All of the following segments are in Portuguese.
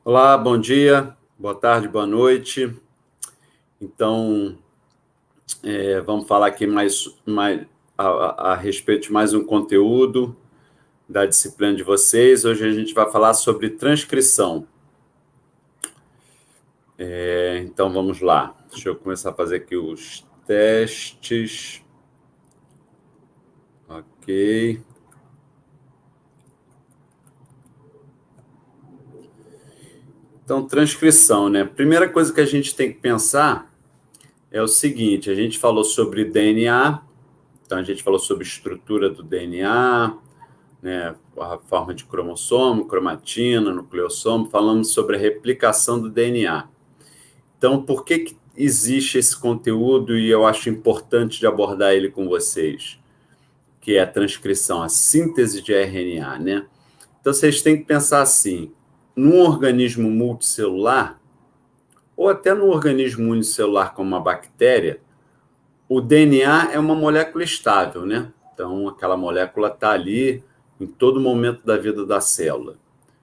Olá, bom dia, boa tarde, boa noite. Então, vamos falar aqui a respeito de mais um conteúdo da disciplina de vocês. Hoje a gente vai falar sobre transcrição. Então, vamos lá. Deixa eu começar a fazer aqui os testes. Ok. Então, transcrição, né? Primeira coisa que a gente tem que pensar é o seguinte: a gente falou sobre DNA, então a gente falou sobre estrutura do DNA, né, a forma de cromossomo, cromatina, nucleossomo, falamos sobre a replicação do DNA. Então, por que existe esse conteúdo e eu acho importante de abordar ele com vocês? Que é a transcrição, a síntese de RNA, né? Então, vocês têm que pensar assim, num organismo multicelular, ou até num organismo unicelular como uma bactéria, o DNA é uma molécula estável, né? Então, aquela molécula está ali em todo momento da vida da célula.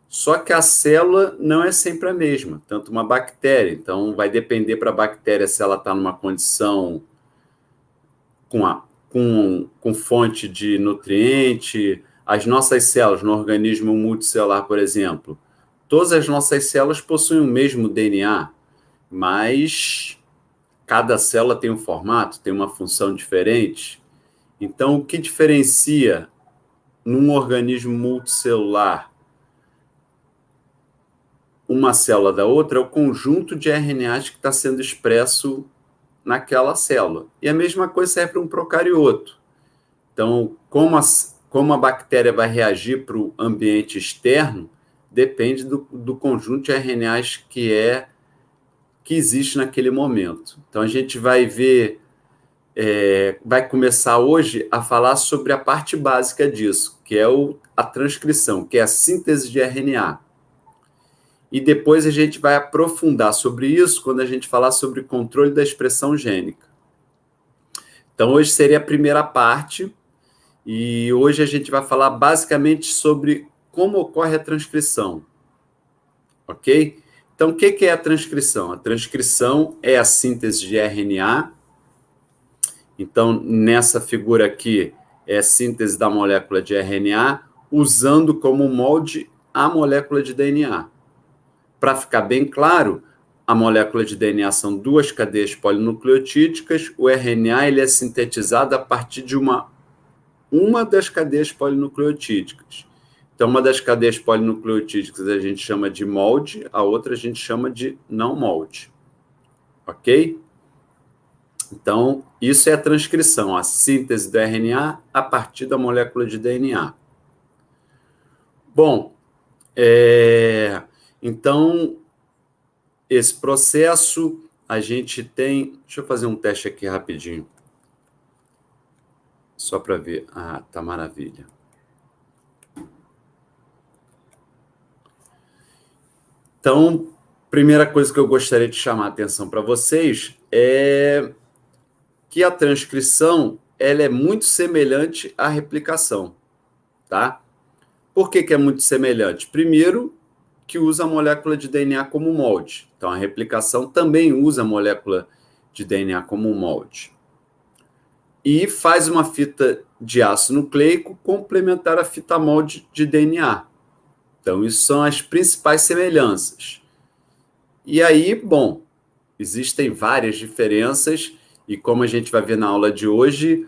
Só que a célula não é sempre a mesma, tanto uma bactéria. Então, vai depender para a bactéria se ela está numa condição com fonte de nutriente. As nossas células, no organismo multicelular, por exemplo, todas as nossas células possuem o mesmo DNA, mas cada célula tem um formato, tem uma função diferente. Então, o que diferencia num organismo multicelular uma célula da outra é o conjunto de RNAs que está sendo expresso naquela célula. E a mesma coisa serve para um procarioto. Então, como a bactéria vai reagir para o ambiente externo, depende do conjunto de RNAs que existe naquele momento. Então, a gente vai ver, vai começar hoje a falar sobre a parte básica disso, que é a transcrição, que é a síntese de RNA. E depois a gente vai aprofundar sobre isso quando a gente falar sobre controle da expressão gênica. Então, hoje seria a primeira parte, e hoje a gente vai falar basicamente sobre como ocorre a transcrição. Ok? Então, o que é a transcrição? A transcrição é a síntese de RNA. Então, nessa figura aqui, é a síntese da molécula de RNA, usando como molde a molécula de DNA. Para ficar bem claro, a molécula de DNA são duas cadeias polinucleotídicas, o RNA ele é sintetizado a partir de uma das cadeias polinucleotídicas. Então, uma das cadeias polinucleotídicas a gente chama de molde, a outra a gente chama de não molde. Ok? Então, isso é a transcrição, a síntese do RNA a partir da molécula de DNA. Bom, então, esse processo, a gente tem... Deixa eu fazer um teste aqui rapidinho. Só para ver. Ah, tá maravilha. Então, primeira coisa que eu gostaria de chamar a atenção para vocês é que a transcrição ela é muito semelhante à replicação, tá? Por que é muito semelhante? Primeiro, que usa a molécula de DNA como molde. Então, a replicação também usa a molécula de DNA como molde. E faz uma fita de ácido nucleico complementar à fita molde de DNA. Então, isso são as principais semelhanças. E aí, bom, existem várias diferenças, e como a gente vai ver na aula de hoje,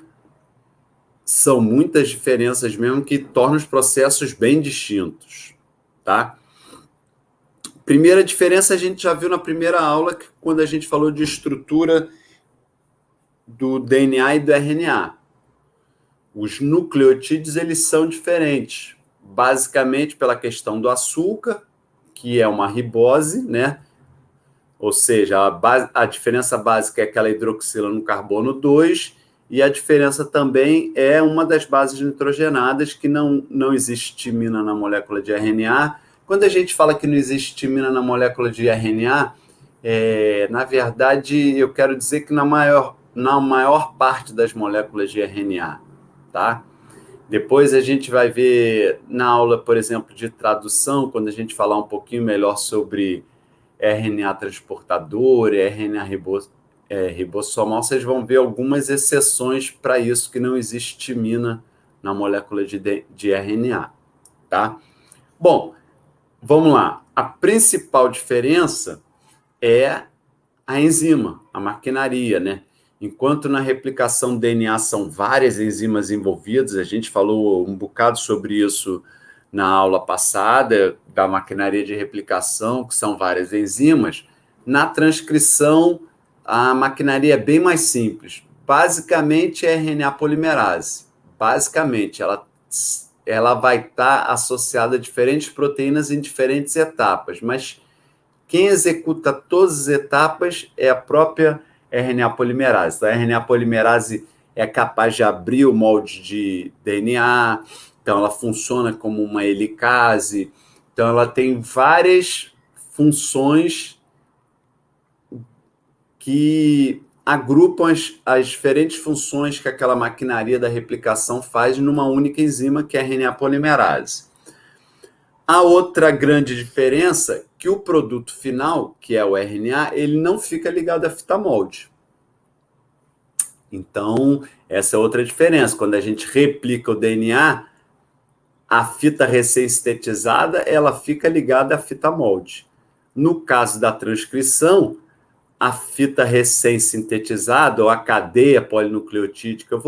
são muitas diferenças mesmo que tornam os processos bem distintos, tá? Primeira diferença a gente já viu na primeira aula, quando a gente falou de estrutura do DNA e do RNA. Os nucleotídeos, eles são diferentes, basicamente pela questão do açúcar, que é uma ribose, né? Ou seja, a diferença básica é aquela hidroxila no carbono 2, e a diferença também é uma das bases nitrogenadas, que não existe timina na molécula de RNA. Quando a gente fala que não existe timina na molécula de RNA, na verdade, eu quero dizer que na maior parte das moléculas de RNA, tá? Depois a gente vai ver na aula, por exemplo, de tradução, quando a gente falar um pouquinho melhor sobre RNA transportador, ribossomal, vocês vão ver algumas exceções para isso, que não existe timina na molécula de RNA, tá? Bom, vamos lá. A principal diferença é a enzima, a maquinaria, né? Enquanto na replicação do DNA são várias enzimas envolvidas, a gente falou um bocado sobre isso na aula passada, da maquinaria de replicação, que são várias enzimas, na transcrição a maquinaria é bem mais simples. Basicamente é RNA polimerase. Basicamente, ela vai estar associada a diferentes proteínas em diferentes etapas, mas quem executa todas as etapas é a própria RNA polimerase. Então, a RNA polimerase é capaz de abrir o molde de DNA, então ela funciona como uma helicase, então ela tem várias funções que agrupam as diferentes funções que aquela maquinaria da replicação faz numa única enzima, que é a RNA polimerase. A outra grande diferença é que o produto final, que é o RNA, ele não fica ligado à fita molde. Então, essa é outra diferença. Quando a gente replica o DNA, a fita recém-sintetizada, ela fica ligada à fita molde. No caso da transcrição, a fita recém-sintetizada, ou a cadeia polinucleotídica,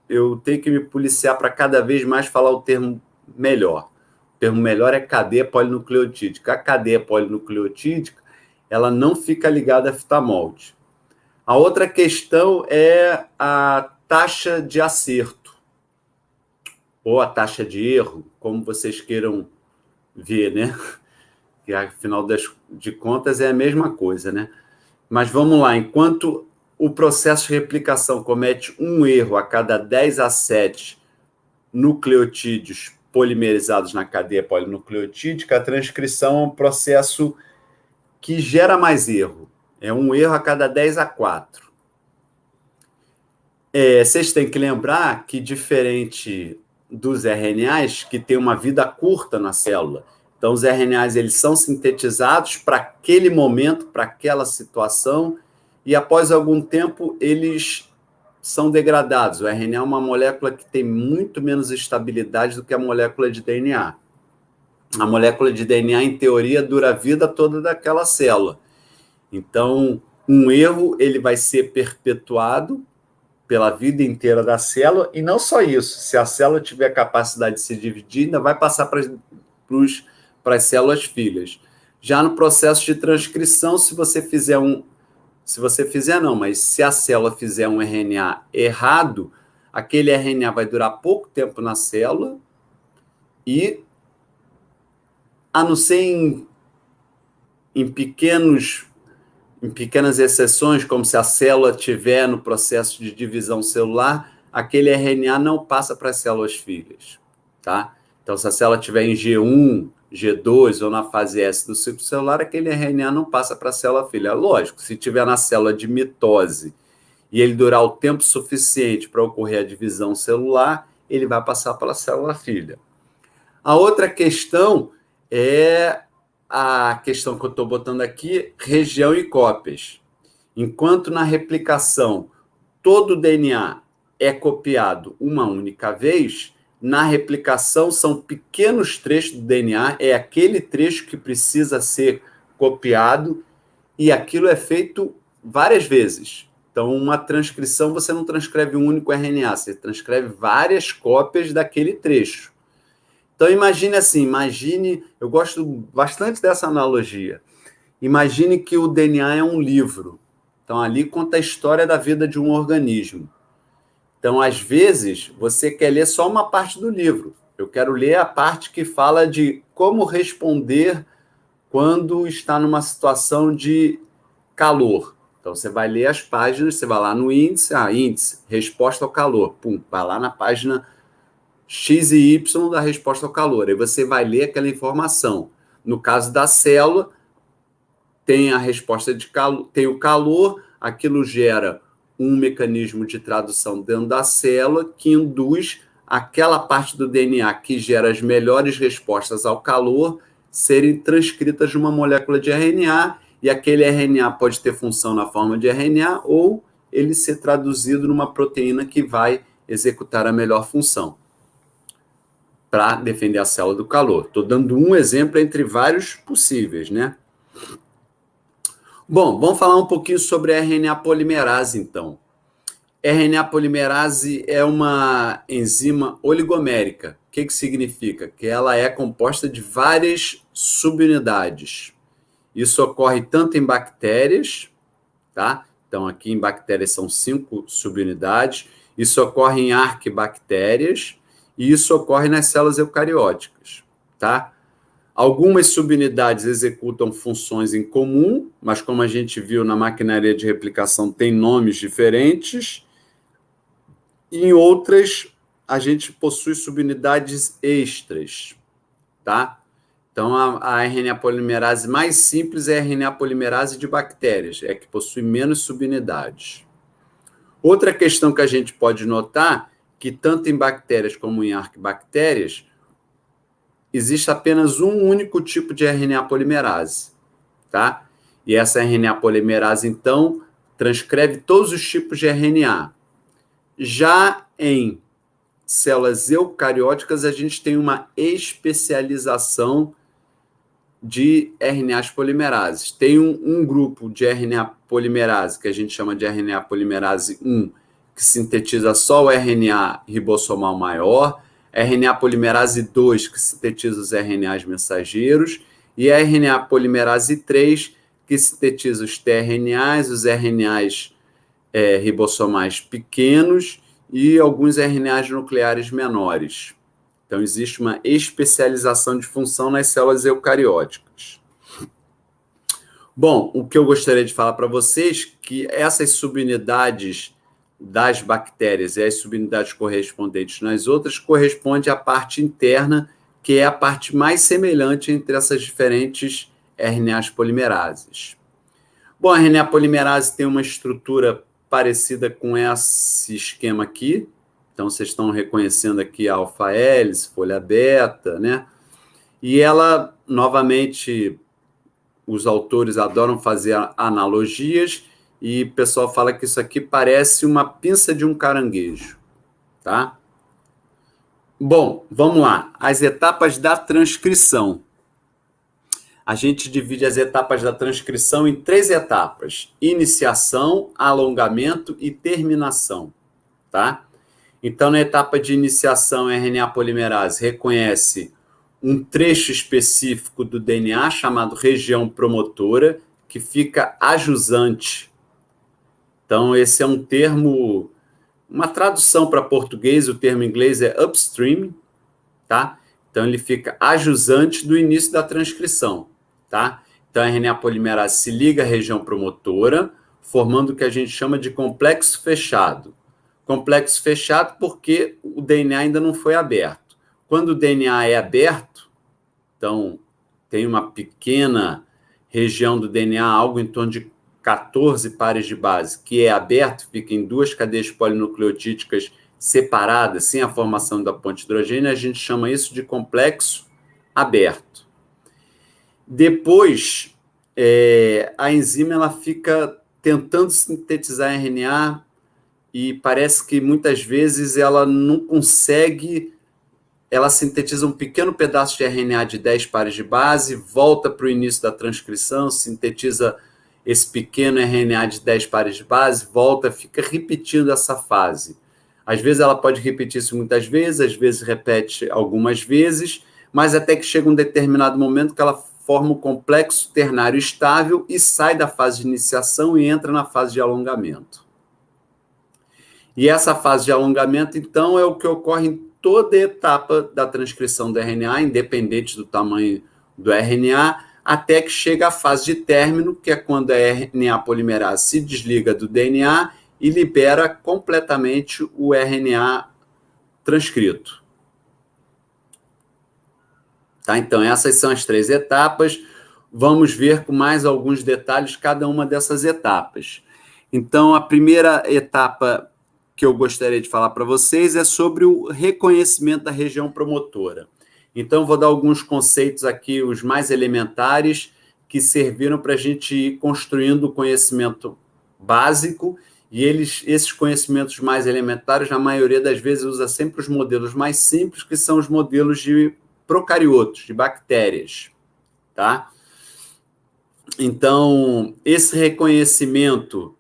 eu tenho que me policiar para cada vez mais falar o termo melhor. O termo melhor é cadeia polinucleotídica. A cadeia polinucleotídica, ela não fica ligada à fita molde. A outra questão é a taxa de acerto, ou a taxa de erro, como vocês queiram ver, né? Que afinal de contas é a mesma coisa, né? Mas vamos lá, enquanto o processo de replicação comete um erro a cada 10 a 7 nucleotídeos polimerizados na cadeia polinucleotídica, a transcrição é um processo que gera mais erro. É um erro a cada 10 a 4. Vocês têm que lembrar que, diferente dos RNAs, que tem uma vida curta na célula, então os RNAs eles são sintetizados para aquele momento, para aquela situação, e após algum tempo eles são degradados. O RNA é uma molécula que tem muito menos estabilidade do que a molécula de DNA. A molécula de DNA, em teoria, dura a vida toda daquela célula. Então, um erro ele vai ser perpetuado pela vida inteira da célula, e não só isso, se a célula tiver capacidade de se dividir, ainda vai passar para as células filhas. Já no processo de transcrição, se a célula fizer um RNA errado, aquele RNA vai durar pouco tempo na célula e, a não ser em pequenas exceções, como se a célula estiver no processo de divisão celular, aquele RNA não passa para as células filhas, tá? Então, se a célula estiver em G1, G2 ou na fase S do ciclo celular, aquele RNA não passa para a célula filha. Lógico, se estiver na célula de mitose e ele durar o tempo suficiente para ocorrer a divisão celular, ele vai passar para a célula filha. A outra questão é a questão que eu estou botando aqui, região e cópias. Enquanto na replicação todo o DNA é copiado uma única vez, na replicação são pequenos trechos do DNA, é aquele trecho que precisa ser copiado, e aquilo é feito várias vezes. Então, uma transcrição, você não transcreve um único RNA, você transcreve várias cópias daquele trecho. Então, eu gosto bastante dessa analogia. Imagine que o DNA é um livro. Então, ali conta a história da vida de um organismo. Então, às vezes, você quer ler só uma parte do livro. Eu quero ler a parte que fala de como responder quando está numa situação de calor. Então, você vai ler as páginas, você vai lá no índice, resposta ao calor. Pum, vai lá na página X e Y da resposta ao calor. Aí você vai ler aquela informação. No caso da célula, tem a resposta de calor, tem o calor, aquilo gera um mecanismo de tradução dentro da célula que induz aquela parte do DNA que gera as melhores respostas ao calor serem transcritas numa molécula de RNA, e aquele RNA pode ter função na forma de RNA ou ele ser traduzido numa proteína que vai executar a melhor função para defender a célula do calor. Estou dando um exemplo entre vários possíveis, né? Bom, vamos falar um pouquinho sobre a RNA polimerase, então. RNA polimerase é uma enzima oligomérica. O que significa? Que ela é composta de várias subunidades. Isso ocorre tanto em bactérias, tá? Então, aqui em bactérias são 5 subunidades. Isso ocorre em arquibactérias e isso ocorre nas células eucarióticas, tá? Algumas subunidades executam funções em comum, mas como a gente viu na maquinaria de replicação, tem nomes diferentes. Em outras, a gente possui subunidades extras, tá? Então, a RNA polimerase mais simples é a RNA polimerase de bactérias, é que possui menos subunidades. Outra questão que a gente pode notar, que tanto em bactérias como em arquibactérias, existe apenas um único tipo de RNA polimerase, tá? E essa RNA polimerase, então, transcreve todos os tipos de RNA. Já em células eucarióticas, a gente tem uma especialização de RNAs polimerases. Tem um grupo de RNA polimerase, que a gente chama de RNA polimerase 1, que sintetiza só o RNA ribossomal maior, RNA polimerase 2, que sintetiza os RNAs mensageiros, e a RNA polimerase 3, que sintetiza os tRNAs, os RNAs ribossomais pequenos e alguns RNAs nucleares menores. Então, existe uma especialização de função nas células eucarióticas. Bom, o que eu gostaria de falar para vocês é que essas subunidades das bactérias e as subunidades correspondentes nas outras correspondem à parte interna, que é a parte mais semelhante entre essas diferentes RNAs polimerases. Bom, a RNA polimerase tem uma estrutura parecida com esse esquema aqui. Então, vocês estão reconhecendo aqui a alfa-hélice, folha beta, né? E ela, novamente, os autores adoram fazer analogias e o pessoal fala que isso aqui parece uma pinça de um caranguejo, tá? Bom, vamos lá. As etapas da transcrição. A gente divide as etapas da transcrição em 3 etapas: iniciação, alongamento e terminação, tá? Então, na etapa de iniciação, a RNA polimerase reconhece um trecho específico do DNA chamado região promotora, que fica ajusante. Então, esse é um termo, uma tradução para português, o termo em inglês é upstream, tá? Então, ele fica ajusante do início da transcrição, tá? Então, a RNA polimerase se liga à região promotora, formando o que a gente chama de complexo fechado. Complexo fechado porque o DNA ainda não foi aberto. Quando o DNA é aberto, então tem uma pequena região do DNA, algo em torno de 14 pares de base, que é aberto, fica em 2 cadeias polinucleotídicas separadas, sem a formação da ponte hidrogênio, a gente chama isso de complexo aberto. Depois, a enzima ela fica tentando sintetizar RNA, e parece que muitas vezes ela não consegue, ela sintetiza um pequeno pedaço de RNA de 10 pares de base, volta para o início da transcrição, sintetiza esse pequeno RNA de 10 pares de base, volta, fica repetindo essa fase. Às vezes ela pode repetir isso muitas vezes, às vezes repete algumas vezes, mas até que chega um determinado momento que ela forma um complexo ternário estável e sai da fase de iniciação e entra na fase de alongamento. E essa fase de alongamento, então, é o que ocorre em toda etapa da transcrição do RNA, independente do tamanho do RNA, até que chega a fase de término, que é quando a RNA polimerase se desliga do DNA e libera completamente o RNA transcrito. Tá? Então, essas são as 3 etapas. Vamos ver com mais alguns detalhes cada uma dessas etapas. Então, a primeira etapa que eu gostaria de falar para vocês é sobre o reconhecimento da região promotora. Então, vou dar alguns conceitos aqui, os mais elementares, que serviram para a gente ir construindo o conhecimento básico, e esses conhecimentos mais elementares, na maioria das vezes, usa sempre os modelos mais simples, que são os modelos de procariotos, de bactérias, tá? Então, esse reconhecimento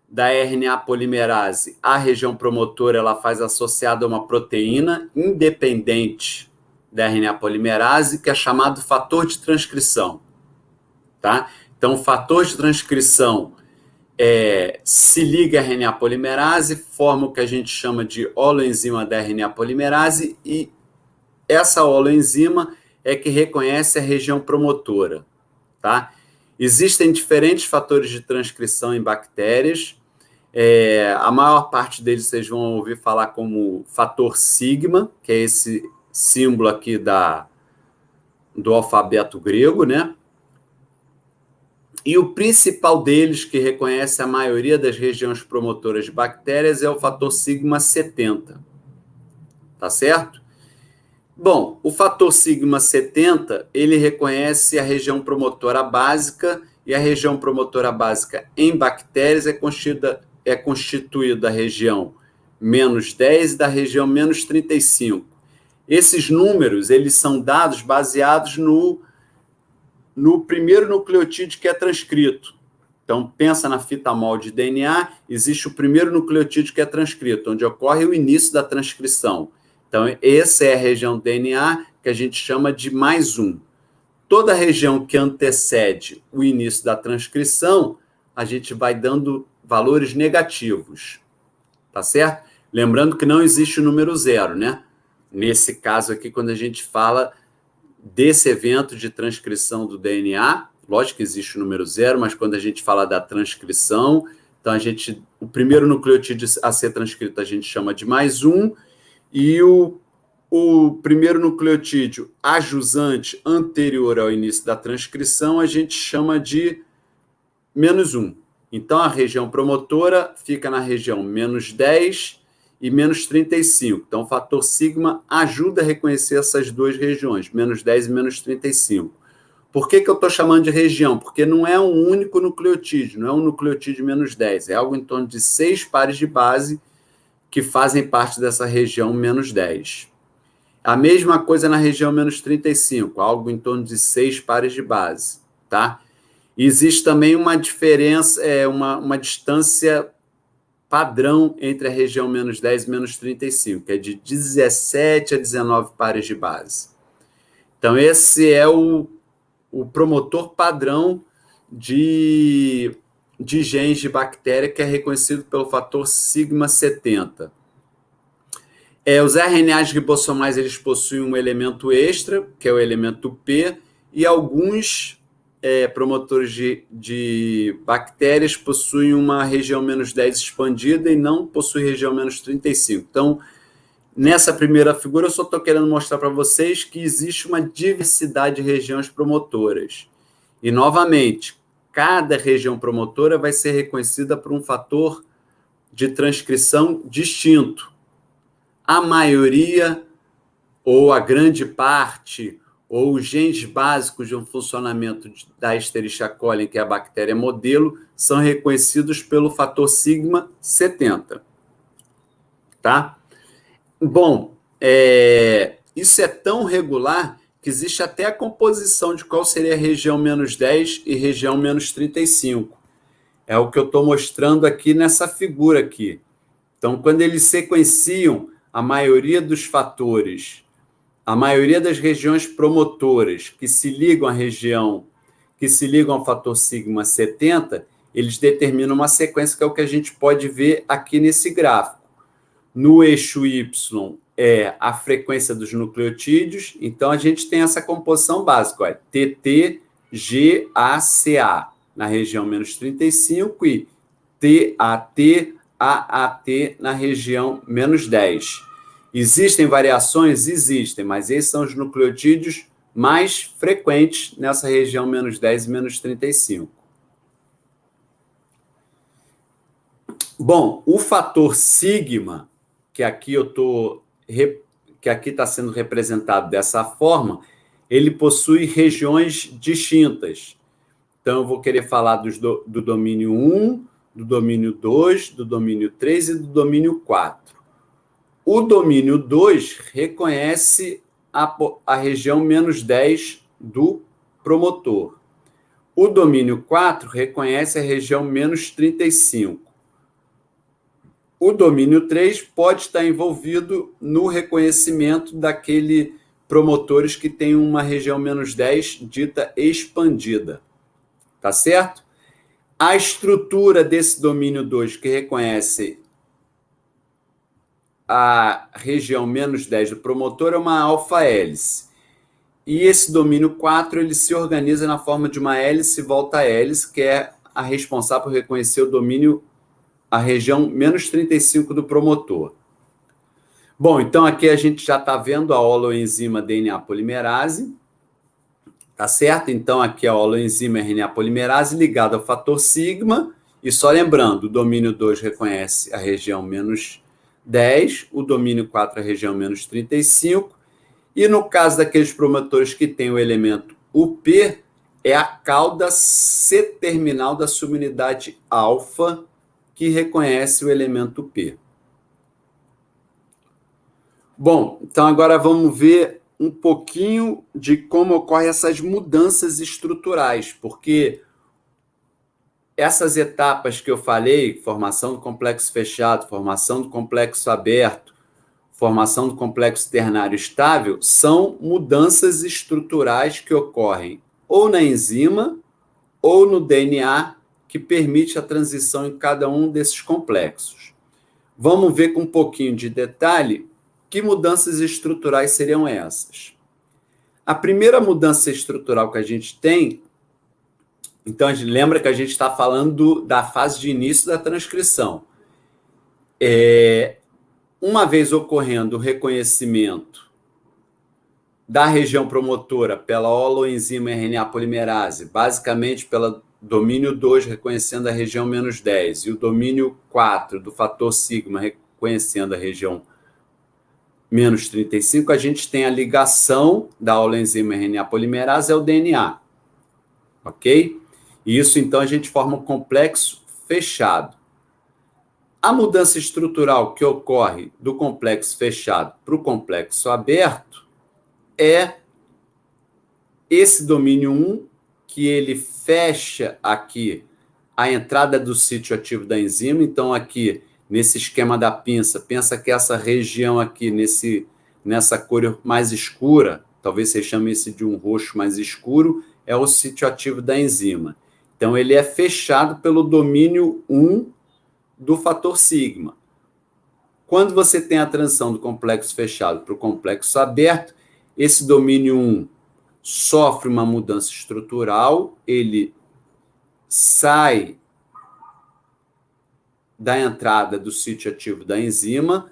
da RNA polimerase, a região promotora, ela faz associada a uma proteína independente da RNA polimerase, que é chamado fator de transcrição, tá? Então, o fator de transcrição se liga à RNA polimerase, forma o que a gente chama de holoenzima da RNA polimerase, e essa holoenzima é que reconhece a região promotora, tá? Existem diferentes fatores de transcrição em bactérias. A maior parte deles vocês vão ouvir falar como fator sigma, que é esse símbolo aqui do alfabeto grego, né? E o principal deles, que reconhece a maioria das regiões promotoras de bactérias, é o fator sigma 70. Tá certo? Bom, o fator sigma 70, ele reconhece a região promotora básica, e a região promotora básica em bactérias é constituída da região menos 10 e da região menos 35. Esses números, eles são dados baseados no primeiro nucleotídeo que é transcrito. Então, pensa na fita molde de DNA, existe o primeiro nucleotídeo que é transcrito, onde ocorre o início da transcrição. Então, essa é a região do DNA que a gente chama de mais um. Toda região que antecede o início da transcrição, a gente vai dando valores negativos, tá certo? Lembrando que não existe o número zero, né? Nesse caso aqui, quando a gente fala desse evento de transcrição do DNA, lógico que existe o número zero, mas quando a gente fala da transcrição, então o primeiro nucleotídeo a ser transcrito a gente chama de mais um, e o primeiro nucleotídeo ajusante anterior ao início da transcrição a gente chama de menos um. Então, a região promotora fica na região menos 10 e menos 35. Então, o fator sigma ajuda a reconhecer essas duas regiões, menos 10 e menos 35. Por que eu estou chamando de região? Porque não é um único nucleotídeo, não é um nucleotídeo menos 10, é algo em torno de 6 pares de base que fazem parte dessa região menos 10. A mesma coisa na região menos 35, algo em torno de 6 pares de base, tá? Existe também uma diferença, uma distância padrão entre a região menos 10 e menos 35, que é de 17 a 19 pares de base. Então, esse é o promotor padrão de genes de bactéria, que é reconhecido pelo fator sigma 70. Os RNAs ribossomais, eles possuem um elemento extra, que é o elemento P, e alguns promotores de bactérias possuem uma região menos 10 expandida e não possuem região menos 35. Então, nessa primeira figura, eu só estou querendo mostrar para vocês que existe uma diversidade de regiões promotoras. E, novamente, cada região promotora vai ser reconhecida por um fator de transcrição distinto. A maioria, ou a grande parte, ou os genes básicos de um funcionamento da Escherichia coli, que é a bactéria modelo, são reconhecidos pelo fator sigma 70. Tá? Bom, isso é tão regular que existe até a composição de qual seria a região menos 10 e região menos 35. É o que eu estou mostrando aqui nessa figura aqui. Então, quando eles sequenciam a maioria dos fatores, a maioria das regiões promotoras que se ligam à região, que se ligam ao fator sigma 70, eles determinam uma sequência que é o que a gente pode ver aqui nesse gráfico. No eixo Y é a frequência dos nucleotídeos, então a gente tem essa composição básica, TT, GACA na região menos 35 e TAT, AAT na região menos 10. Existem variações? Existem, mas esses são os nucleotídeos mais frequentes nessa região menos 10 e menos 35. Bom, o fator sigma, que aqui que aqui está sendo representado dessa forma, ele possui regiões distintas. Então, eu vou querer falar do domínio 1, do domínio 2, do domínio 3 e do domínio 4. O domínio 2 reconhece a região menos 10 do promotor. O domínio 4 reconhece a região menos 35. O domínio 3 pode estar envolvido no reconhecimento daquele promotores que tem uma região menos 10 dita expandida. Tá certo? A estrutura desse domínio 2 que reconhece a região menos 10 do promotor é uma alfa-hélice. E esse domínio 4 ele se organiza na forma de uma hélice volta hélice, que é a responsável por reconhecer o domínio, a região menos 35 do promotor. Bom, então aqui a gente já está vendo a holoenzima DNA polimerase, tá certo? Então aqui a holoenzima RNA polimerase ligada ao fator sigma, e só lembrando, o domínio 2 reconhece a região menos 10, o domínio 4 a região menos 35, e no caso daqueles promotores que têm o elemento UP, é a cauda C-terminal da subunidade alfa que reconhece o elemento P. Bom, então agora vamos ver um pouquinho de como ocorrem essas mudanças estruturais, porque essas etapas que eu falei, formação do complexo fechado, formação do complexo aberto, formação do complexo ternário estável, são mudanças estruturais que ocorrem ou na enzima ou no DNA, que permite a transição em cada um desses complexos. Vamos ver com um pouquinho de detalhe que mudanças estruturais seriam essas. A primeira mudança estrutural que a gente tem, então a gente lembra que a gente está falando da fase de início da transcrição. Uma vez ocorrendo o reconhecimento da região promotora pela holoenzima RNA polimerase, basicamente pelo domínio 2 reconhecendo a região menos 10 e o domínio 4 do fator sigma reconhecendo a região menos 35, a gente tem a ligação da holoenzima RNA polimerase ao DNA. Ok? E isso, então, a gente forma um complexo fechado. A mudança estrutural que ocorre do complexo fechado para o complexo aberto é esse domínio 1, que ele fecha aqui a entrada do sítio ativo da enzima. Então, aqui, nesse esquema da pinça, pensa que essa região aqui, nessa cor mais escura, talvez você chame esse de um roxo mais escuro, é o sítio ativo da enzima. Então, ele é fechado pelo domínio 1 do fator sigma. Quando você tem a transição do complexo fechado para o complexo aberto, esse domínio 1 sofre uma mudança estrutural, ele sai da entrada do sítio ativo da enzima,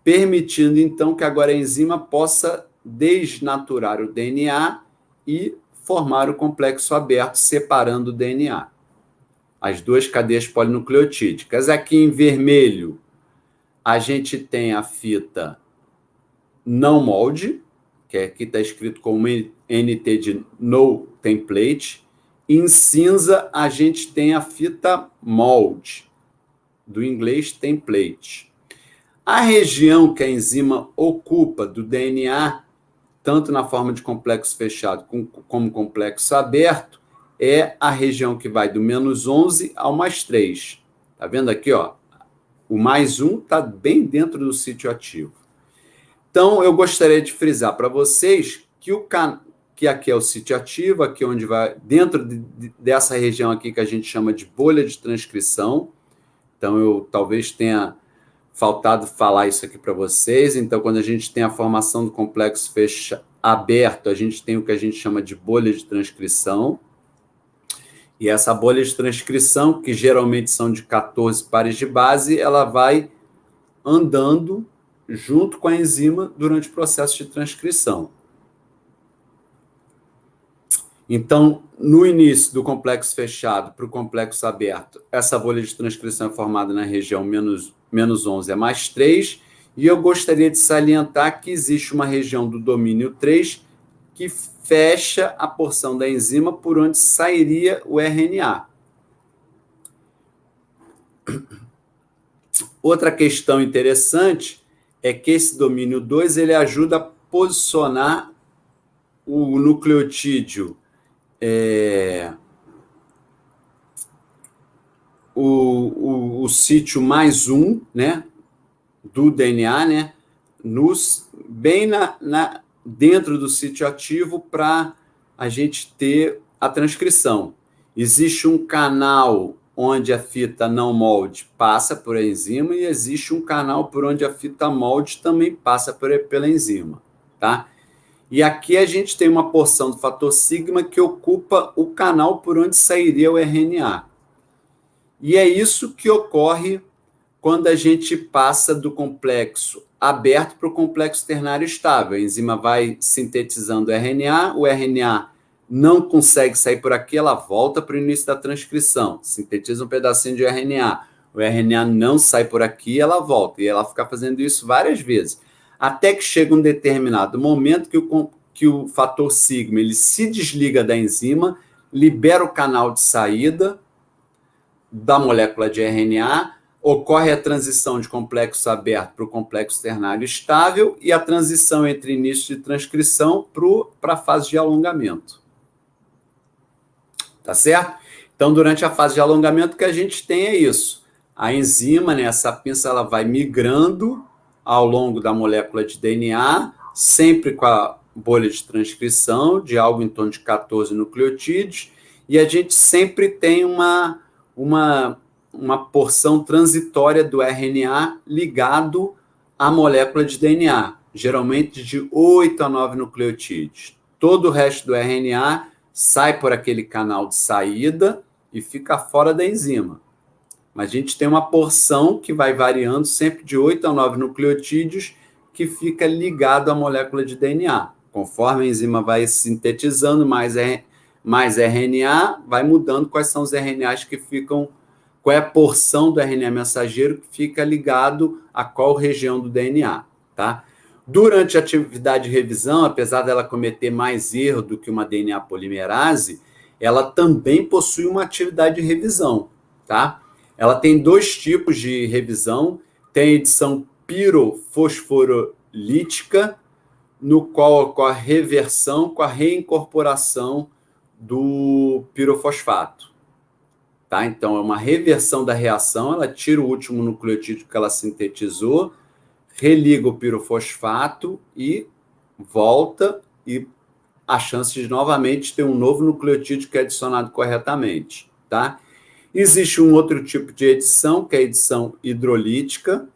permitindo, então, que agora a enzima possa desnaturar o DNA e formar o complexo aberto, separando o DNA. As duas cadeias polinucleotídicas. Aqui em vermelho, a gente tem a fita não molde, que aqui está escrito como NT de no template. Em cinza, a gente tem a fita molde, do inglês template. A região que a enzima ocupa do DNA, tanto na forma de complexo fechado como complexo aberto, é a região que vai do menos 11 ao mais 3. Está vendo aqui? Ó? O mais 1 está bem dentro do sítio ativo. Então, eu gostaria de frisar para vocês que aqui é o sítio ativo, aqui onde vai, dentro dessa região aqui que a gente chama de bolha de transcrição. Então, eu talvez tenha faltado falar isso aqui para vocês. Então, quando a gente tem a formação do complexo aberto, a gente tem o que a gente chama de bolha de transcrição. E essa bolha de transcrição, que geralmente são de 14 pares de base, ela vai andando junto com a enzima durante o processo de transcrição. Então, no início do complexo fechado para o complexo aberto, essa bolha de transcrição é formada na região menos 11 a mais 3, e eu gostaria de salientar que existe uma região do domínio 3 que fecha a porção da enzima por onde sairia o RNA. Outra questão interessante é que esse domínio 2 ele ajuda a posicionar o nucleotídeo, o sítio mais 1, né, do DNA, né, bem dentro do sítio ativo para a gente ter a transcrição. Existe um canal onde a fita não molde passa por enzima e existe um canal por onde a fita molde também passa pela enzima, tá? E aqui a gente tem uma porção do fator sigma que ocupa o canal por onde sairia o RNA. E é isso que ocorre quando a gente passa do complexo aberto para o complexo ternário estável. A enzima vai sintetizando RNA, o RNA não consegue sair por aqui, ela volta para o início da transcrição, sintetiza um pedacinho de RNA, o RNA não sai por aqui, ela volta, e ela fica fazendo isso várias vezes, até que chega um determinado momento que o fator sigma ele se desliga da enzima, libera o canal de saída da molécula de RNA, ocorre a transição de complexo aberto para o complexo ternário estável e a transição entre início de transcrição para a fase de alongamento. Tá certo? Então, durante a fase de alongamento, o que a gente tem é isso. A enzima, né, essa pinça, ela vai migrando ao longo da molécula de DNA, sempre com a bolha de transcrição, de algo em torno de 14 nucleotídeos, e a gente sempre tem uma porção transitória do RNA ligado à molécula de DNA, geralmente de 8 a 9 nucleotídeos. Todo o resto do RNA sai por aquele canal de saída e fica fora da enzima. Mas a gente tem uma porção que vai variando sempre de 8 a 9 nucleotídeos que fica ligado à molécula de DNA. Conforme a enzima vai sintetizando mais RNA, vai mudando quais são os RNAs que ficam, qual é a porção do RNA mensageiro que fica ligado a qual região do DNA, tá? Durante a atividade de revisão, apesar dela cometer mais erro do que uma DNA polimerase, ela também possui uma atividade de revisão, tá? Ela tem dois tipos de revisão, tem a edição pirofosforolítica, no qual ocorre a reversão com a reincorporação do pirofosfato. Tá? Então, é uma reversão da reação, ela tira o último nucleotídeo que ela sintetizou, religa o pirofosfato e volta, e a chance de novamente ter um novo nucleotídeo que é adicionado corretamente. Tá? Existe um outro tipo de edição, que é a edição hidrolítica,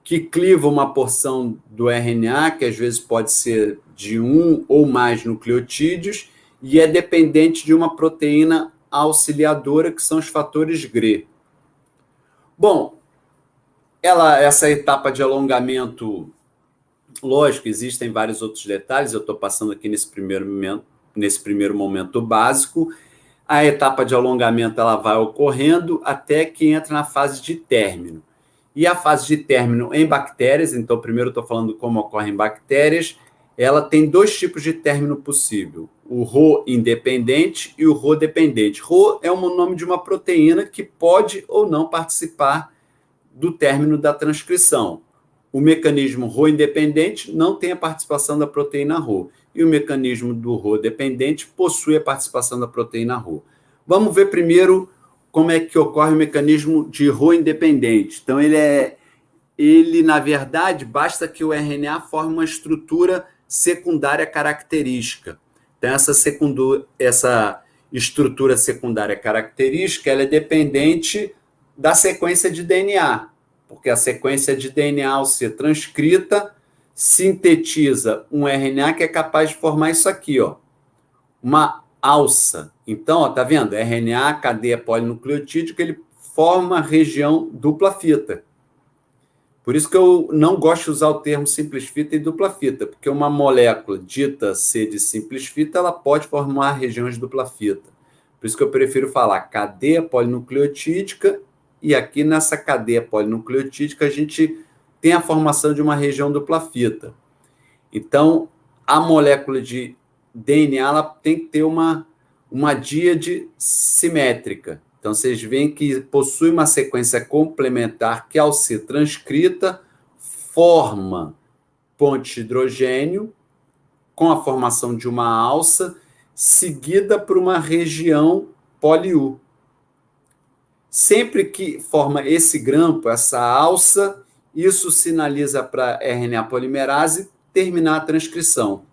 que cliva uma porção do RNA, que às vezes pode ser de um ou mais nucleotídeos, e é dependente de uma proteína auxiliadora, que são os fatores GRE. Bom, essa etapa de alongamento, lógico, existem vários outros detalhes, eu estou passando aqui nesse primeiro momento básico. A etapa de alongamento ela vai ocorrendo até que entra na fase de término. E a fase de término em bactérias, então primeiro eu estou falando como ocorre em bactérias, ela tem dois tipos de término possível, o Rho independente e o Rho dependente. Rho é o nome de uma proteína que pode ou não participar do término da transcrição. O mecanismo Rho independente não tem a participação da proteína Rho, e o mecanismo do Rho dependente possui a participação da proteína Rho. Vamos ver primeiro como é que ocorre o mecanismo de Rho independente. Então, ele, na verdade, basta que o RNA forme uma estrutura secundária característica. Então, essa estrutura secundária característica ela é dependente da sequência de DNA, porque a sequência de DNA, ao ser transcrita, sintetiza um RNA que é capaz de formar isso aqui, ó, uma alça. Então, ó, tá vendo? RNA, cadeia polinucleotídica, ele forma a região dupla fita. Por isso que eu não gosto de usar o termo simples fita e dupla fita, porque uma molécula dita ser de simples fita, ela pode formar regiões de dupla fita. Por isso que eu prefiro falar cadeia polinucleotídica, e aqui nessa cadeia polinucleotídica a gente tem a formação de uma região dupla fita. Então, a molécula de DNA ela tem que ter uma díade simétrica. Então, vocês veem que possui uma sequência complementar que, ao ser transcrita, forma ponte de hidrogênio com a formação de uma alça, seguida por uma região poli-U. Sempre que forma esse grampo, essa alça, isso sinaliza para a RNA polimerase terminar a transcrição.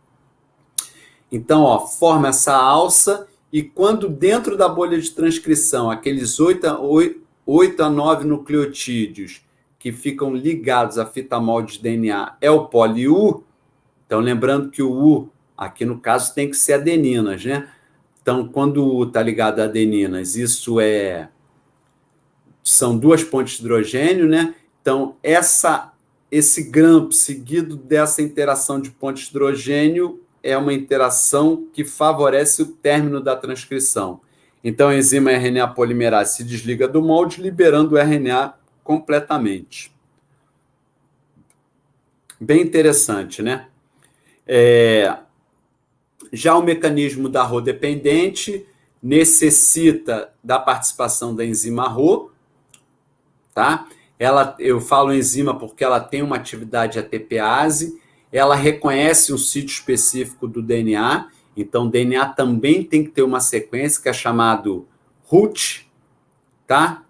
Então, forma essa alça, e quando dentro da bolha de transcrição, aqueles 8 a 9 nucleotídeos que ficam ligados à fita molde de DNA é o poli-U, então lembrando que o U, aqui no caso, tem que ser adeninas, né? Então, quando o U está ligado a adeninas, isso são duas pontes de hidrogênio, né? Então, esse grampo seguido dessa interação de pontes de hidrogênio é uma interação que favorece o término da transcrição. Então, a enzima RNA polimerase se desliga do molde, liberando o RNA completamente. Bem interessante, né? Já o mecanismo da Rho dependente necessita da participação da enzima Rho, tá? Eu falo enzima porque ela tem uma atividade ATPase, ela reconhece um sítio específico do DNA, então o DNA também tem que ter uma sequência que é chamado RUT, tá?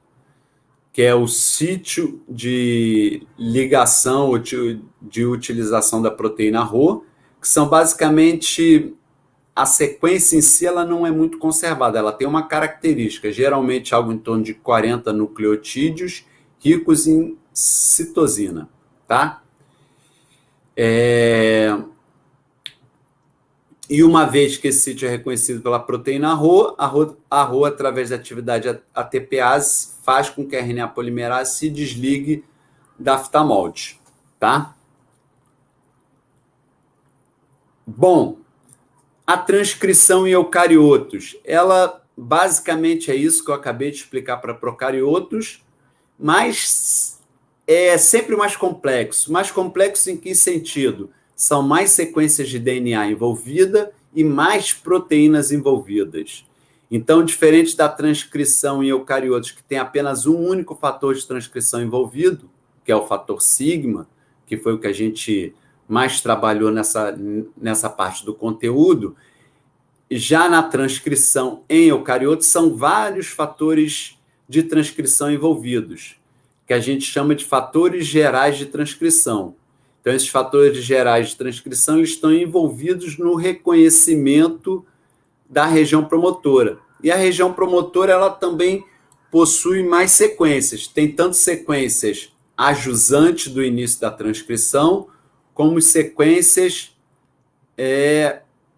Que é o sítio de ligação ou de utilização da proteína Rho, que são basicamente, a sequência em si ela não é muito conservada, ela tem uma característica, geralmente algo em torno de 40 nucleotídeos ricos em citosina, tá? E uma vez que esse sítio é reconhecido pela proteína Rho, a Rho, através da atividade ATPase, faz com que a RNA polimerase se desligue da fita molde, tá? Bom, a transcrição em eucariotos, ela basicamente é isso que eu acabei de explicar para procariotos, mas é sempre mais complexo. Mais complexo em que sentido? São mais sequências de DNA envolvida e mais proteínas envolvidas. Então, diferente da transcrição em eucariotos, que tem apenas um único fator de transcrição envolvido, que é o fator sigma, que foi o que a gente mais trabalhou nessa parte do conteúdo, já na transcrição em eucariotos são vários fatores de transcrição envolvidos, que a gente chama de fatores gerais de transcrição. Então, esses fatores gerais de transcrição eles estão envolvidos no reconhecimento da região promotora. E a região promotora ela também possui mais sequências. Tem tanto sequências ajusantes do início da transcrição, como sequências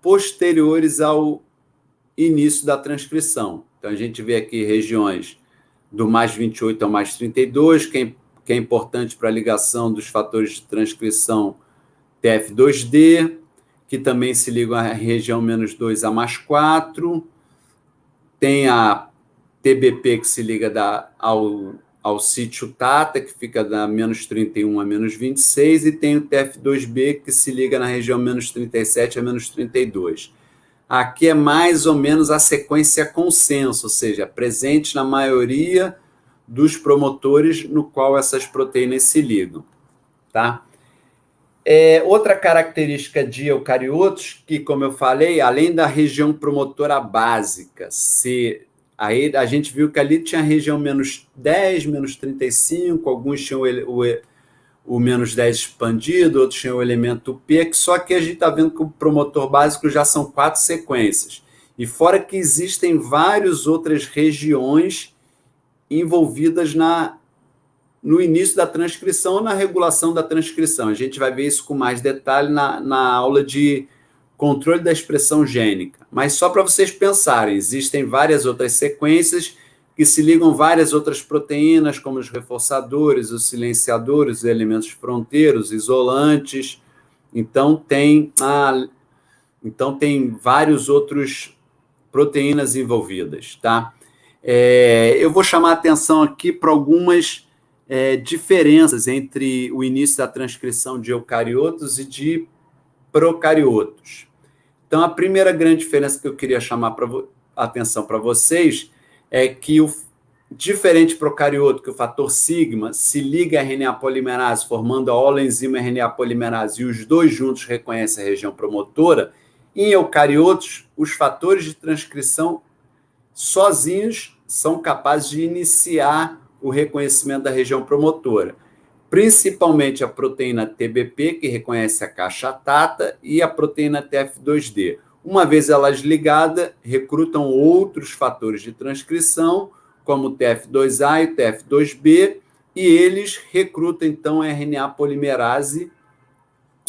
posteriores ao início da transcrição. Então, a gente vê aqui regiões do mais 28 ao mais 32, que é importante para a ligação dos fatores de transcrição TF2D, que também se ligam à região menos 2 a mais 4. Tem a TBP, que se liga ao sítio Tata, que fica da menos 31 a menos 26, e tem o TF2B, que se liga na região menos 37 a menos 32. Aqui é mais ou menos a sequência consenso, ou seja, presente na maioria dos promotores no qual essas proteínas se ligam, tá? Outra característica de eucariotos, que, como eu falei, além da região promotora básica, aí a gente viu que ali tinha a região menos 10, menos 35, alguns tinham o menos 10 expandido, outros tinham o elemento P, que só que a gente está vendo que o promotor básico já são 4 sequências. E fora que existem várias outras regiões envolvidas no início da transcrição ou na regulação da transcrição. A gente vai ver isso com mais detalhe na aula de controle da expressão gênica. Mas só para vocês pensarem, existem várias outras sequências que se ligam várias outras proteínas, como os reforçadores, os silenciadores, os elementos fronteiros, isolantes. Então, tem vários outros proteínas envolvidas, tá? Eu vou chamar a atenção aqui para algumas diferenças entre o início da transcrição de eucariotos e de procariotos. Então, a primeira grande diferença que eu queria chamar a atenção para vocês é que o diferente procarioto, que o fator sigma se liga à RNA polimerase, formando a holoenzima RNA polimerase, e os dois juntos reconhecem a região promotora, em eucariotos, os fatores de transcrição sozinhos são capazes de iniciar o reconhecimento da região promotora, principalmente a proteína TBP, que reconhece a caixa TATA, e a proteína TF2D. Uma vez elas ligadas, recrutam outros fatores de transcrição, como o TF2A e o TF2B, e eles recrutam, então, a RNA polimerase.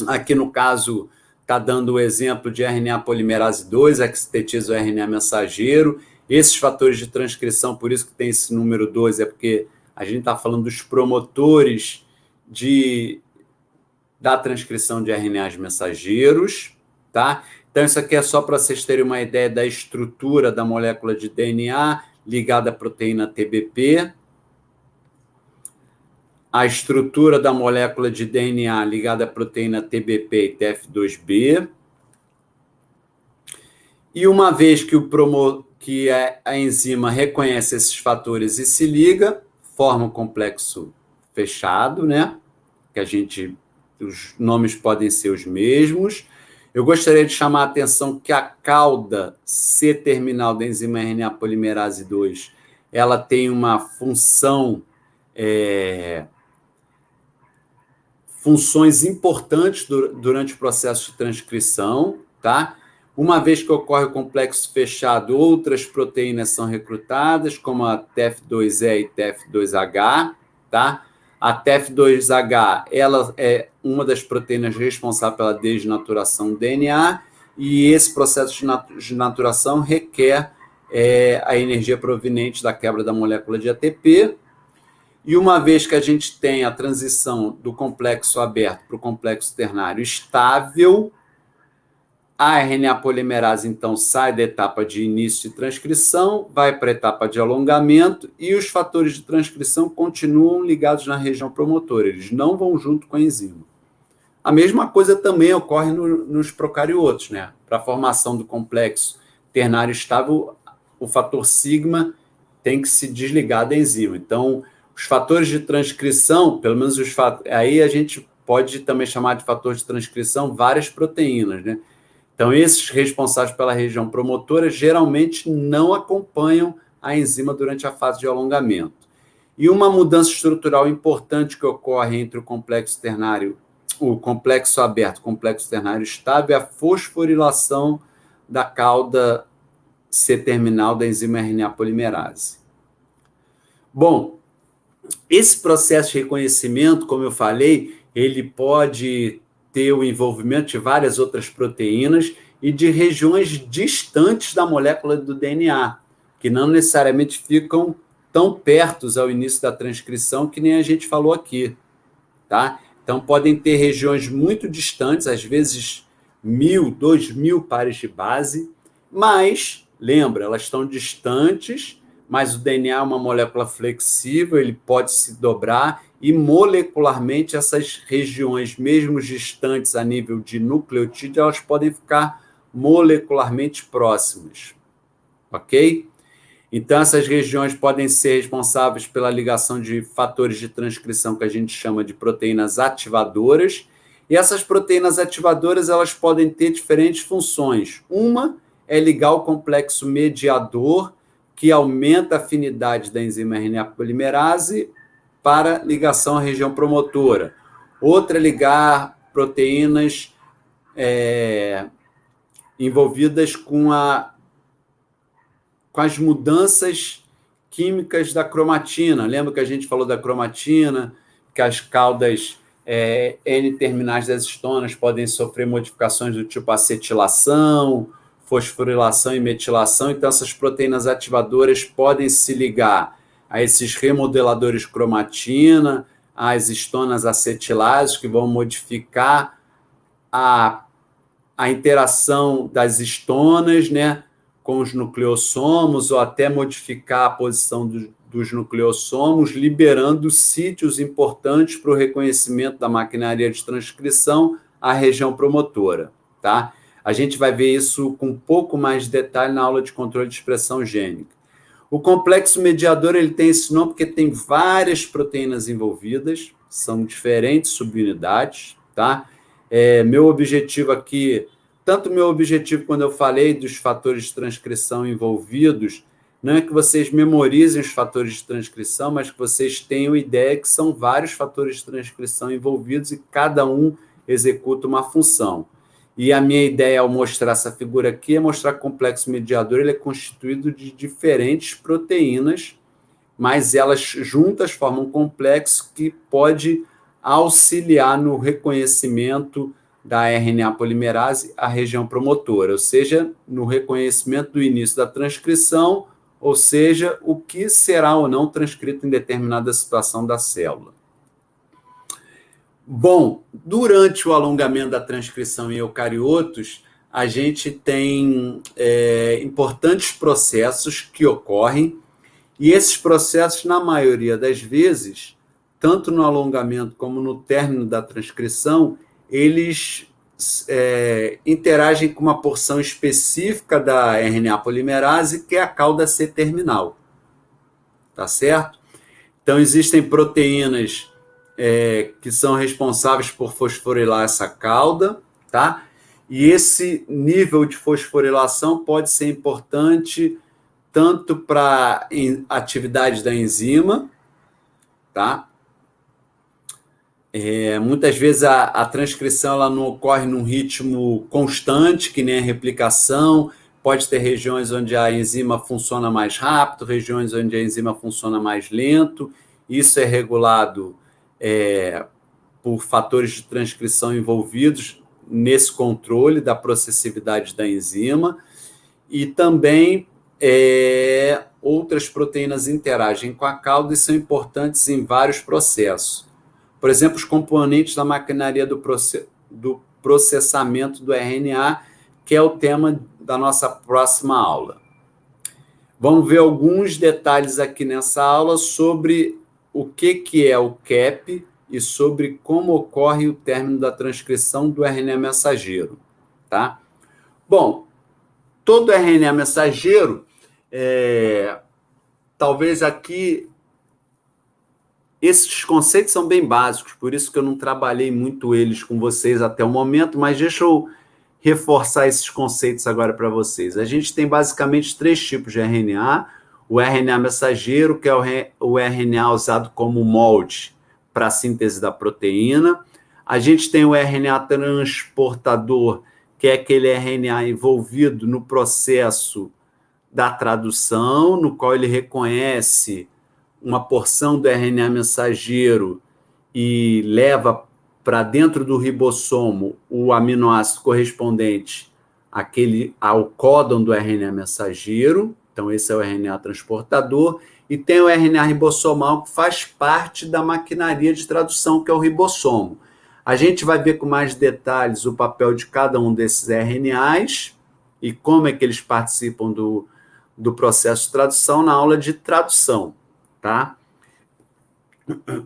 Aqui, no caso, está dando o exemplo de RNA polimerase 2, que sintetiza o RNA mensageiro. Esses fatores de transcrição, por isso que tem esse número 2, é porque a gente está falando dos promotores da transcrição de RNAs mensageiros, tá? Então, isso aqui é só para vocês terem uma ideia da estrutura da molécula de DNA ligada à proteína TBP, a estrutura da molécula de DNA ligada à proteína TBP e TF2B. E uma vez que a enzima reconhece esses fatores e se liga, forma um complexo fechado, né? Os nomes podem ser os mesmos. Eu gostaria de chamar a atenção que a cauda C-terminal da enzima RNA polimerase 2, ela tem uma funções importantes durante o processo de transcrição, tá? Uma vez que ocorre o complexo fechado, outras proteínas são recrutadas, como a TF2E e TF2H, tá? A TF2H, ela é uma das proteínas responsáveis pela desnaturação do DNA, e esse processo de naturação requer a energia proveniente da quebra da molécula de ATP. E uma vez que a gente tem a transição do complexo aberto para o complexo ternário estável, a RNA polimerase, então, sai da etapa de início de transcrição, vai para a etapa de alongamento, e os fatores de transcrição continuam ligados na região promotora, eles não vão junto com a enzima. A mesma coisa também ocorre nos procariotos, né? Para a formação do complexo ternário estável, o fator sigma tem que se desligar da enzima. Então, os fatores de transcrição, pelo menos aí a gente pode também chamar de fator de transcrição várias proteínas, né? Então, esses responsáveis pela região promotora geralmente não acompanham a enzima durante a fase de alongamento. E uma mudança estrutural importante que ocorre entre o complexo ternário, o complexo aberto e o complexo ternário estável, é a fosforilação da cauda C-terminal da enzima RNA polimerase. Bom, esse processo de reconhecimento, como eu falei, ele pode ter o envolvimento de várias outras proteínas e de regiões distantes da molécula do DNA, que não necessariamente ficam tão perto ao início da transcrição que nem a gente falou aqui, tá? Então, podem ter regiões muito distantes, às vezes 1.000, 2.000 pares de base, mas, lembra, elas estão distantes, mas o DNA é uma molécula flexível, ele pode se dobrar, e molecularmente essas regiões, mesmo distantes a nível de nucleotídeo, elas podem ficar molecularmente próximas, ok? Então, essas regiões podem ser responsáveis pela ligação de fatores de transcrição que a gente chama de proteínas ativadoras, e essas proteínas ativadoras elas podem ter diferentes funções. Uma é ligar o complexo mediador, que aumenta a afinidade da enzima RNA polimerase para ligação à região promotora. Outra é ligar proteínas envolvidas com as mudanças químicas da cromatina. Lembra que a gente falou da cromatina, que as caudas N-terminais das histonas podem sofrer modificações do tipo acetilação, fosforilação e metilação. Então, essas proteínas ativadoras podem se ligar a esses remodeladores cromatina, às histonas acetilases, que vão modificar a interação das histonas, né, com os nucleossomos, ou até modificar a posição dos nucleossomos, liberando sítios importantes para o reconhecimento da maquinaria de transcrição, a região promotora, tá? A gente vai ver isso com um pouco mais de detalhe na aula de controle de expressão gênica. O complexo mediador ele tem esse nome porque tem várias proteínas envolvidas, são diferentes subunidades, tá? Meu objetivo aqui, tanto meu objetivo quando eu falei dos fatores de transcrição envolvidos, não é que vocês memorizem os fatores de transcrição, mas que vocês tenham ideia que são vários fatores de transcrição envolvidos e cada um executa uma função. E a minha ideia ao mostrar essa figura aqui é mostrar que o complexo mediador ele é constituído de diferentes proteínas, mas elas juntas formam um complexo que pode auxiliar no reconhecimento da RNA polimerase, a região promotora, ou seja, no reconhecimento do início da transcrição, ou seja, o que será ou não transcrito em determinada situação da célula. Bom, durante o alongamento da transcrição em eucariotos, a gente tem importantes processos que ocorrem, e esses processos, na maioria das vezes, tanto no alongamento como no término da transcrição, eles interagem com uma porção específica da RNA polimerase, que é a cauda C-terminal. Tá certo? Então, existem proteínas que são responsáveis por fosforilar essa cauda, tá? E esse nível de fosforilação pode ser importante tanto para atividade da enzima, tá? Muitas vezes a transcrição ela não ocorre num ritmo constante, que nem a replicação. Pode ter regiões onde a enzima funciona mais rápido, regiões onde a enzima funciona mais lento. Isso é regulado por fatores de transcrição envolvidos nesse controle da processividade da enzima. E também outras proteínas interagem com a cauda e são importantes em vários processos. Por exemplo, os componentes da maquinaria do processamento do RNA, que é o tema da nossa próxima aula. Vamos ver alguns detalhes aqui nessa aula sobre o que é o CAP e sobre como ocorre o término da transcrição do RNA mensageiro, tá? Bom, todo RNA mensageiro, talvez aqui, esses conceitos são bem básicos, por isso que eu não trabalhei muito eles com vocês até o momento, mas deixa eu reforçar esses conceitos agora para vocês. A gente tem basicamente 3 tipos de RNA, o RNA mensageiro, que é o RNA usado como molde para a síntese da proteína. A gente tem o RNA transportador, que é aquele RNA envolvido no processo da tradução, no qual ele reconhece uma porção do RNA mensageiro e leva para dentro do ribossomo o aminoácido correspondente ao códon do RNA mensageiro. Então, esse é o RNA transportador. E tem o RNA ribossomal, que faz parte da maquinaria de tradução, que é o ribossomo. A gente vai ver com mais detalhes o papel de cada um desses RNAs e como é que eles participam do processo de tradução na aula de tradução, tá?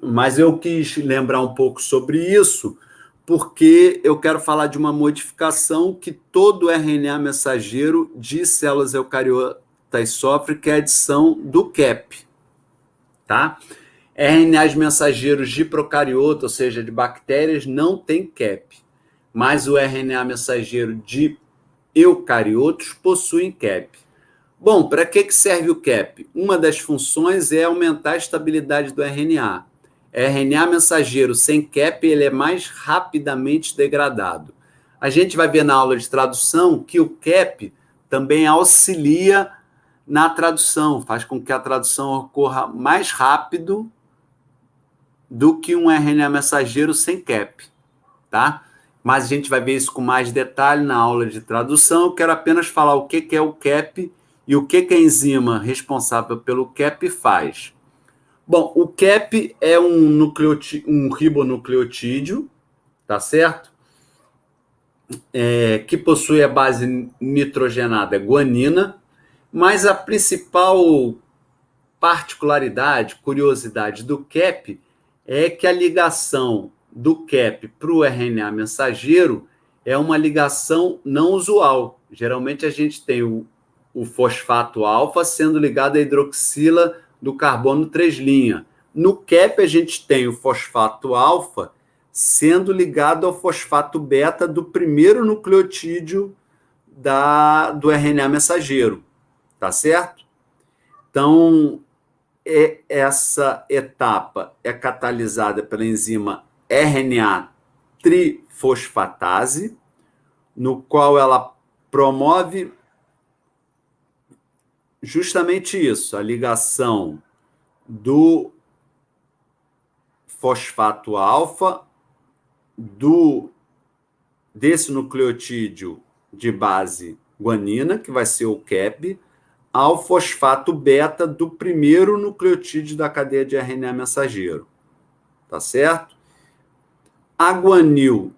Mas eu quis lembrar um pouco sobre isso, porque eu quero falar de uma modificação que todo RNA mensageiro de células eucariotas sofre, que é a adição do CAP, tá? RNAs mensageiros de procariota, ou seja, de bactérias, não tem CAP, mas o RNA mensageiro de eucariotos possui CAP. Bom, para que serve o CAP? Uma das funções é aumentar a estabilidade do RNA. RNA mensageiro sem CAP ele é mais rapidamente degradado. A gente vai ver na aula de tradução que o CAP também auxilia na tradução, faz com que a tradução ocorra mais rápido do que um RNA mensageiro sem CAP, tá? mas a gente vai ver isso com mais detalhe na aula de tradução. Eu quero apenas falar o que é o CAP e o que a enzima responsável pelo CAP faz. Bom, o CAP é um ribonucleotídeo, tá certo? Que possui a base nitrogenada guanina, mas a principal particularidade, curiosidade do CAP é que a ligação do CAP para o RNA mensageiro é uma ligação não usual. Geralmente a gente tem o fosfato alfa sendo ligado à hidroxila do carbono 3'. No CAP a gente tem o fosfato alfa sendo ligado ao fosfato beta do primeiro nucleotídeo do RNA mensageiro, tá certo? Então, essa etapa é catalisada pela enzima RNA trifosfatase, no qual ela promove justamente isso, a ligação do fosfato alfa desse nucleotídeo de base guanina, que vai ser o CAP, ao fosfato beta do primeiro nucleotídeo da cadeia de RNA mensageiro. Tá certo? A guanil...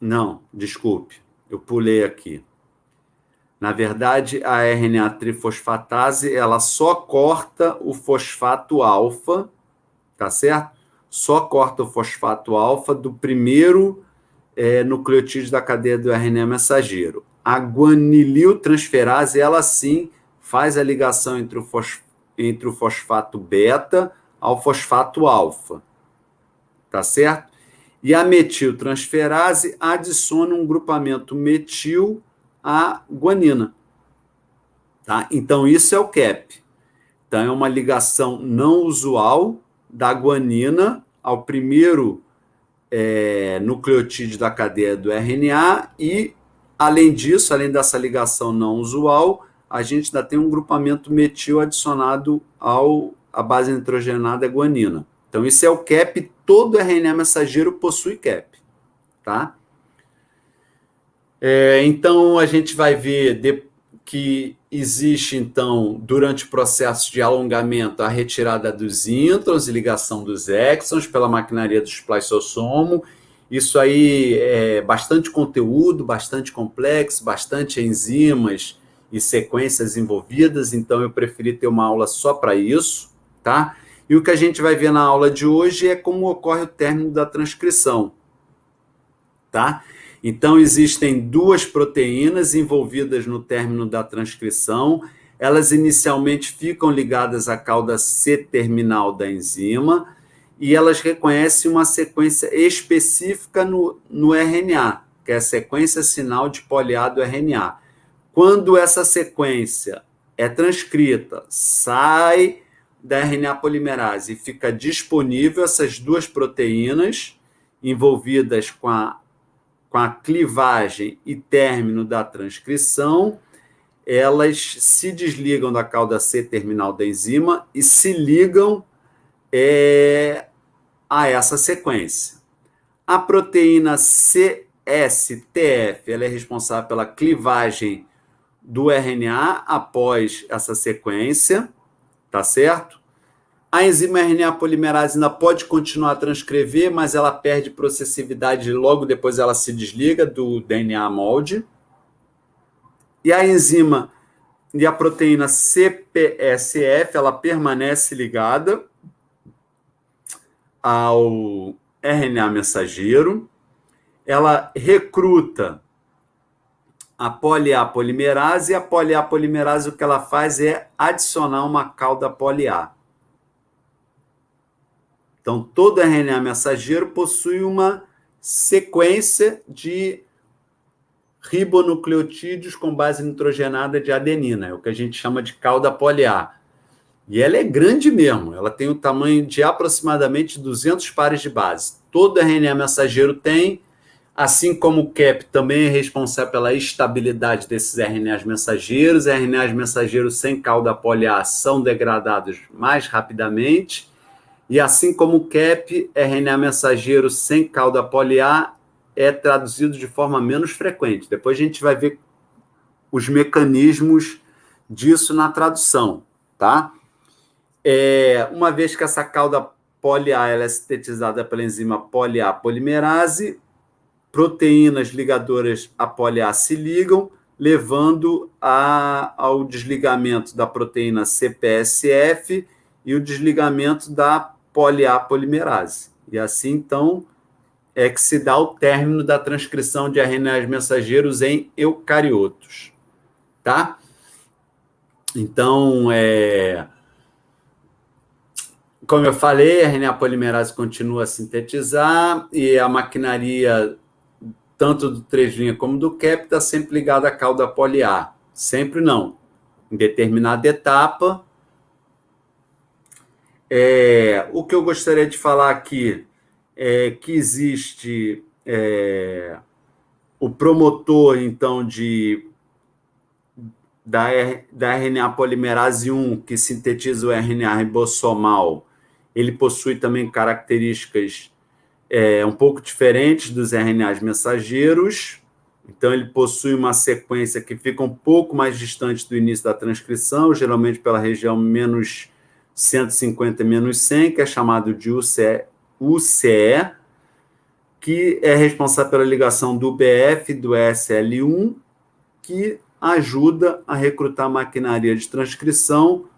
Não, desculpe, eu pulei aqui. Na verdade, a RNA trifosfatase, ela só corta o fosfato alfa, tá certo? Só corta o fosfato alfa do primeiro nucleotídeo da cadeia do RNA mensageiro. A guanililtransferase, ela sim faz a ligação entre o fosfato beta ao fosfato alfa, tá certo? E a metiltransferase adiciona um grupamento metil à guanina, tá? Então, isso é o CAP. Então, é uma ligação não usual da guanina ao primeiro nucleotídeo da cadeia do RNA e, além disso, além dessa ligação não usual, a gente ainda tem um grupamento metil adicionado à base nitrogenada guanina. Então, isso é o CAP, todo RNA mensageiro possui CAP, tá? Então, a gente vai ver que existe, então, durante o processo de alongamento, a retirada dos introns e ligação dos exons pela maquinaria do spliceossomo. Isso aí é bastante conteúdo, bastante complexo, bastante enzimas e sequências envolvidas, então eu preferi ter uma aula só para isso, tá? E o que a gente vai ver na aula de hoje é como ocorre o término da transcrição, tá? Então, existem duas proteínas envolvidas no término da transcrição. Elas inicialmente ficam ligadas à cauda C-terminal da enzima e elas reconhecem uma sequência específica no RNA, que é a sequência sinal de poliA do RNA. Quando essa sequência é transcrita, sai da RNA polimerase e fica disponível, essas duas proteínas envolvidas com a clivagem e término da transcrição, elas se desligam da cauda C-terminal da enzima e se ligam a essa sequência. A proteína CSTF, ela é responsável pela clivagem do RNA após essa sequência, tá certo? A enzima RNA polimerase ainda pode continuar a transcrever, mas ela perde processividade e logo depois ela se desliga do DNA molde. E a enzima e a proteína CPSF, ela permanece ligada ao RNA mensageiro. Ela recruta a poliA polimerase e a poliA polimerase o que ela faz é adicionar uma cauda poliA. Então, todo RNA mensageiro possui uma sequência de ribonucleotídeos com base nitrogenada de adenina, é o que a gente chama de cauda poliA. E ela é grande mesmo, ela tem o tamanho de aproximadamente 200 pares de base. Todo RNA mensageiro tem, assim como o CAP também é responsável pela estabilidade desses RNAs mensageiros. RNAs mensageiros sem cauda poliA são degradados mais rapidamente. E assim como o CAP, RNA mensageiro sem cauda poli-A é traduzido de forma menos frequente. Depois a gente vai ver os mecanismos disso na tradução, tá? Uma vez que essa cauda poli-A ela é sintetizada pela enzima poli-A polimerase, proteínas ligadoras a poli-A se ligam, levando ao desligamento da proteína CPSF e o desligamento da poli-A polimerase. E assim, então, é que se dá o término da transcrição de RNAs mensageiros em eucariotos, tá? Então, como eu falei, a RNA polimerase continua a sintetizar e a maquinaria, tanto do 3' como do CAP, está sempre ligada à cauda poli-A. Sempre não. Em determinada etapa. O que eu gostaria de falar aqui é que existe o promotor, então, da RNA polimerase 1, que sintetiza o RNA ribossomal. Ele possui também características um pouco diferentes dos RNAs mensageiros. Então, ele possui uma sequência que fica um pouco mais distante do início da transcrição, geralmente pela região menos 150, menos 100, que é chamado de UCE, que é responsável pela ligação do BF e do SL1, que ajuda a recrutar maquinaria de transcrição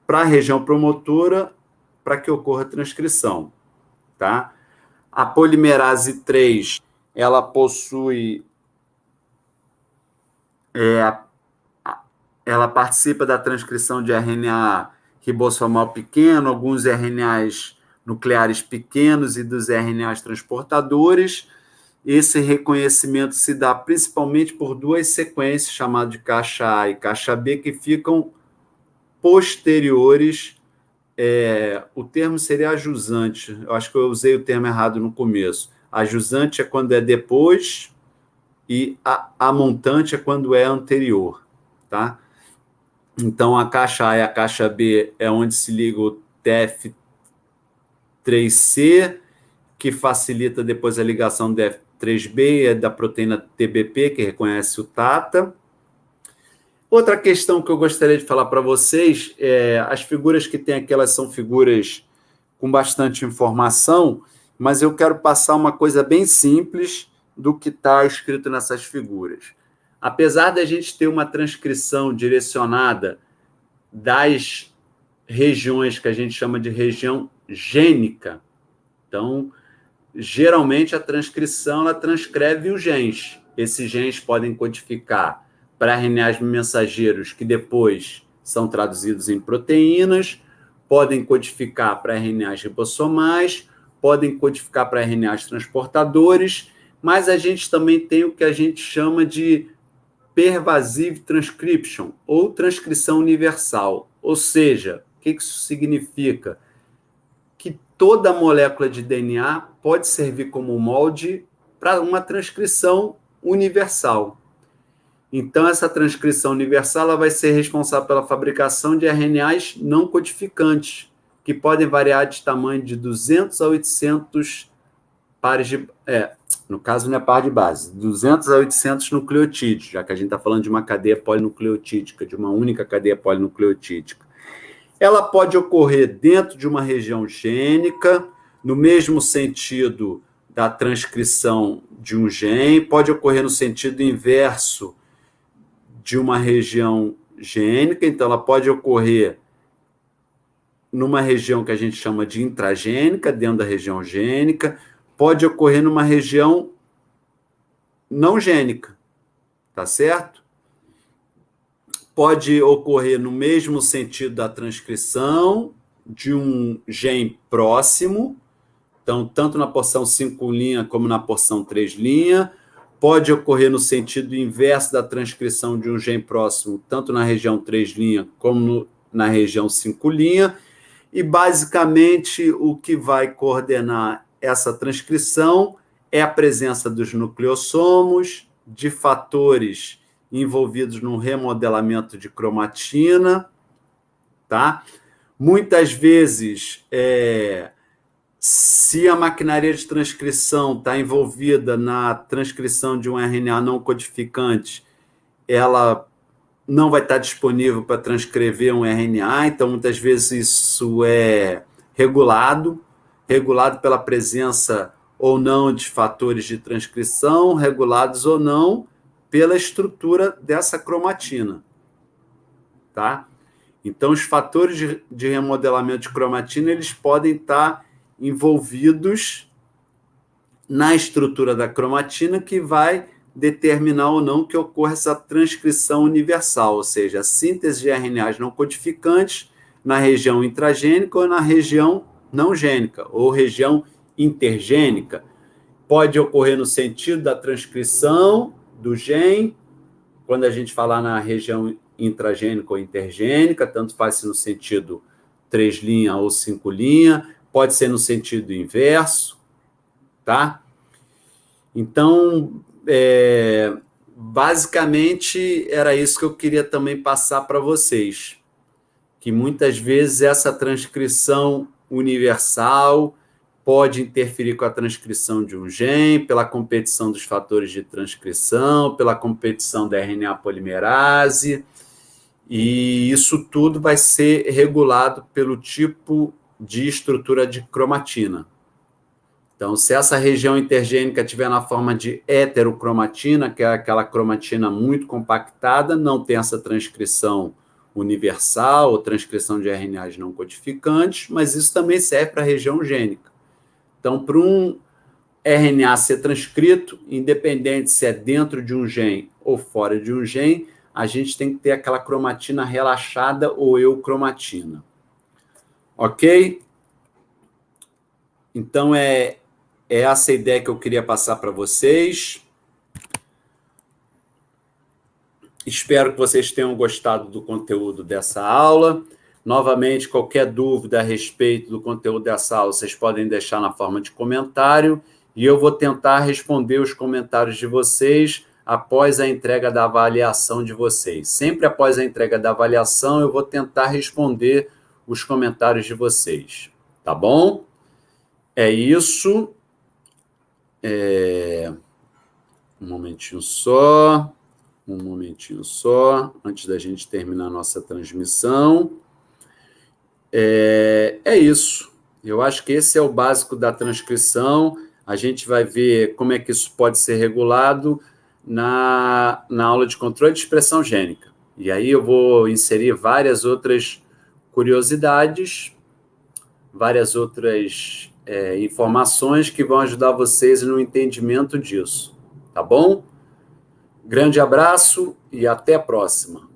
para a região promotora para que ocorra a transcrição, tá? A polimerase 3, ela possui... ela participa da transcrição de RNA ribossomal pequeno, alguns RNAs nucleares pequenos e dos RNAs transportadores. Esse reconhecimento se dá principalmente por duas sequências, chamadas de caixa A e caixa B, que ficam posteriores. O termo seria ajusante. Eu acho que eu usei o termo errado no começo. Ajusante é quando é depois e a montante é quando é anterior, tá? Então, a caixa A e a caixa B é onde se liga o TF3C, que facilita depois a ligação do F3B, é da proteína TBP, que reconhece o TATA. Outra questão que eu gostaria de falar para vocês as figuras que tem aqui, elas são figuras com bastante informação, mas eu quero passar uma coisa bem simples do que está escrito nessas figuras. Apesar da gente ter uma transcrição direcionada das regiões que a gente chama de região gênica, então, geralmente a transcrição ela transcreve os genes. Esses genes podem codificar para RNAs mensageiros que depois são traduzidos em proteínas, podem codificar para RNAs ribossomais, podem codificar para RNAs transportadores, mas a gente também tem o que a gente chama de pervasive transcription, ou transcrição universal. Ou seja, o que isso significa? Que toda molécula de DNA pode servir como molde para uma transcrição universal. Então, essa transcrição universal ela vai ser responsável pela fabricação de RNAs não codificantes, que podem variar de tamanho de 200 a 800 pares de... no caso, não é par de base, 200 a 800 nucleotídeos, já que a gente está falando de uma cadeia polinucleotídica, de uma única cadeia polinucleotídica. Ela pode ocorrer dentro de uma região gênica, no mesmo sentido da transcrição de um gene, pode ocorrer no sentido inverso de uma região gênica, então ela pode ocorrer numa região que a gente chama de intragênica, dentro da região gênica, pode ocorrer numa região não gênica, tá certo? Pode ocorrer no mesmo sentido da transcrição de um gene próximo, então, tanto na porção 5' como na porção 3', pode ocorrer no sentido inverso da transcrição de um gene próximo, tanto na região 3' como na região 5', e basicamente o que vai coordenar essa transcrição é a presença dos nucleossomos, de fatores envolvidos no remodelamento de cromatina, tá? Muitas vezes, se a maquinaria de transcrição está envolvida na transcrição de um RNA não codificante, ela não vai estar disponível para transcrever um RNA, então muitas vezes isso é regulado pela presença ou não de fatores de transcrição, regulados ou não pela estrutura dessa cromatina, tá? Então, os fatores de remodelamento de cromatina, eles podem estar envolvidos na estrutura da cromatina, que vai determinar ou não que ocorra essa transcrição universal, ou seja, a síntese de RNAs não codificantes na região intragênica ou na região não gênica, ou região intergênica. Pode ocorrer no sentido da transcrição do gene, quando a gente falar na região intragênica ou intergênica, tanto faz se no sentido 3 linha ou 5 linha, pode ser no sentido inverso, tá? Então, basicamente, era isso que eu queria também passar para vocês, que muitas vezes essa transcrição universal pode interferir com a transcrição de um gene, pela competição dos fatores de transcrição, pela competição da RNA polimerase, e isso tudo vai ser regulado pelo tipo de estrutura de cromatina. Então, se essa região intergênica estiver na forma de heterocromatina, que é aquela cromatina muito compactada, não tem essa transcrição universal ou transcrição de RNAs não codificantes, mas isso também serve para a região gênica. Então, para um RNA ser transcrito, independente se é dentro de um gene ou fora de um gene, a gente tem que ter aquela cromatina relaxada ou eucromatina. Ok? Então, é essa a ideia que eu queria passar para vocês. Espero que vocês tenham gostado do conteúdo dessa aula. Novamente, qualquer dúvida a respeito do conteúdo dessa aula, vocês podem deixar na forma de comentário e eu vou tentar responder os comentários de vocês após a entrega da avaliação de vocês. Sempre após a entrega da avaliação, eu vou tentar responder os comentários de vocês. Tá bom? É isso. Um momentinho só, antes da gente terminar a nossa transmissão. É isso. Eu acho que esse é o básico da transcrição. A gente vai ver como é que isso pode ser regulado na aula de controle de expressão gênica. E aí eu vou inserir várias outras curiosidades, várias outras informações que vão ajudar vocês no entendimento disso. Tá bom? Grande abraço e até a próxima.